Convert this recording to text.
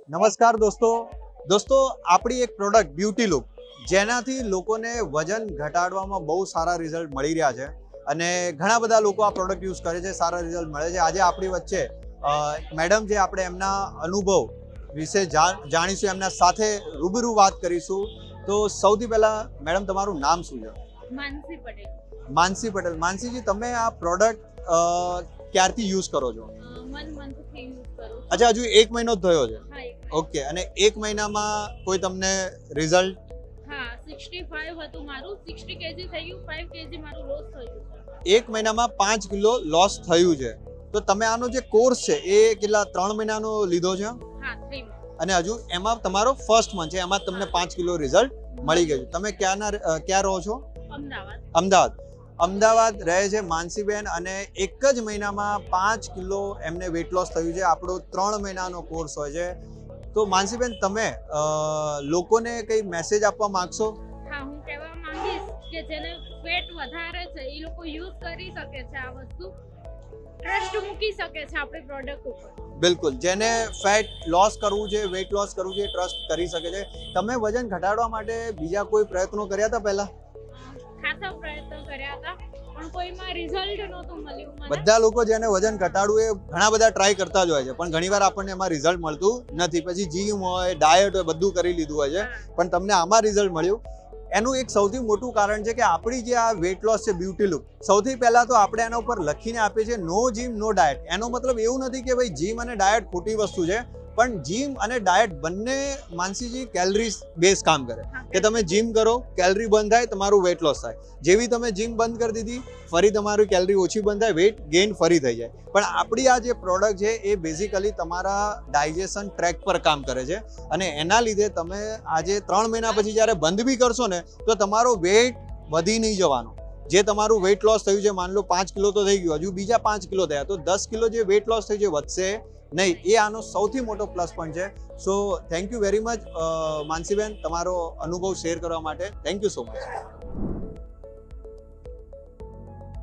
નમસ્કાર દોસ્તો આપણી એક પ્રોડક્ટ બ્યુટી લુક જેનાથી લોકોને વજન ઘટાડવામાં બહુ સારા રિઝલ્ટ મળી રહ્યા છે અને ઘણા બધા લોકો આ પ્રોડક્ટ યુઝ કરે છે, સારા રિઝલ્ટ મળે છે. આજે આપણી વચ્ચે મેડમ જે આપણે એમના અનુભવ વિશે જાણીશું, એમના સાથે રૂબરૂ વાત કરીશું. તો સૌથી પહેલા મેડમ તમારું નામ શું છે? માનસી પટેલ. માનસી પટેલ. માનસીજી, તમે આ પ્રોડક્ટ ક્યારથી યુઝ કરો છો? 1 મંથથી યુઝ કરું છું. અચ્છા, હજુ 1 મહિનો જ થયો છે? હા, ઓકે. અને 1 મહિનામાં કોઈ તમને રિઝલ્ટ? હા, 65 હતું મારું, 60 કેજી થઈ ગયું, 5 કેજી મારું લોસ થયું છે. 1 મહિનામાં 5 કિલો લોસ થયું છે. તો તમે આનો જે કોર્સ છે એ કેટલા 3 મહિનાનો લીધો છે? હા, 3 મંથ. અને હજુ એમાં તમારો ફર્સ્ટ મંથ છે, એમાં તમને 5 કિલો રિઝલ્ટ મળી ગયું. તમે ક્યાં રહો છો? અમદાવાદ. અમદાવાદ રહે છે માનસીબેન, અને એક જ મહિનામાં 5 કિલો એમને વેટ લોસ થયું છે. આપણો 3 મહિનાનો કોર્સ હોય છે. તો માનસીબેન, તમે લોકોને કઈ મેસેજ આપવા માંગશો? હા, હું કહેવા માંગીશ કે જેને ફેટ વધારે છે એ લોકો યુઝ કરી શકે છે. આ વસ્તુ ટ્રસ્ટ મૂકી શકે છે આપણી પ્રોડક્ટ ઉપર. બિલકુલ, જેને ફેટ લોસ કરવું છે, વેટ લોસ કરવું છે, ટ્રસ્ટ કરી શકે છે. તમે વજન ઘટાડવા માટે બીજા કોઈ પ્રયત્નો કર્યા હતા પહેલા? ખાસા પ્રયત્નો કર્યા હતા પણ કોઈમાં રિઝલ્ટ નહોતું મળ્યું મને. બધા લોકો જેને વજન ઘટાડવું એ ઘણા બધા ટ્રાય કરતા જ હોય છે, પણ ઘણીવાર આપણને એમાં રિઝલ્ટ મળતું નથી. પછી જીમ હોય, ડાયટ હોય, બધું કરી લીધું હોય છે, પણ તમને આમાં રિઝલ્ટ મળ્યું. એનું એક સૌથી મોટું કારણ છે કે આપણી જે આ વેટ લોસ છે, બ્યુટી લુક, સૌથી પહેલા તો આપણે એના ઉપર લખીને આપીએ છીએ નો જીમ નો ડાયટ. એનો મતલબ એવું નથી કે ભાઈ જીમ અને ડાયટ ખોટી વસ્તુ છે, પણ જીમ અને ડાયટ બંને માનસીજી કેલરી બેઝ કામ કરે. કે તમે જીમ કરો, કેલરી બંધ થાય, તમારું વેટ લોસ થાય. જેવી તમે જીમ બંધ કરી દીધી, ફરી તમારું કેલરી ઓછી બંધ થાય, વેટ ગેઇન ફરી થઈ જાય. પણ આપણી આ જે પ્રોડક્ટ છે એ બેઝિકલી તમારા ડાયજેશન ટ્રેક પર કામ કરે છે, અને એના લીધે તમે આજે 3 મહિના પછી જ્યારે બંધ બી કરશો ને તો તમારો વેટ વધી નહીં જવાનો. જે તમારું વેટ લોસ થયું છે, માન લો 5 કિલો તો થઈ ગયું, હજુ બીજા 5 કિલો થયા, તો 10 કિલો જે વેટ લોસ થયું છે વધશે નહીં. એ આનો સૌથી મોટો પ્લસ પોઈન્ટ છે. So thank you very much માનસીબેન, તમારો અનુભવ શેર કરવા માટે. Thank you so much.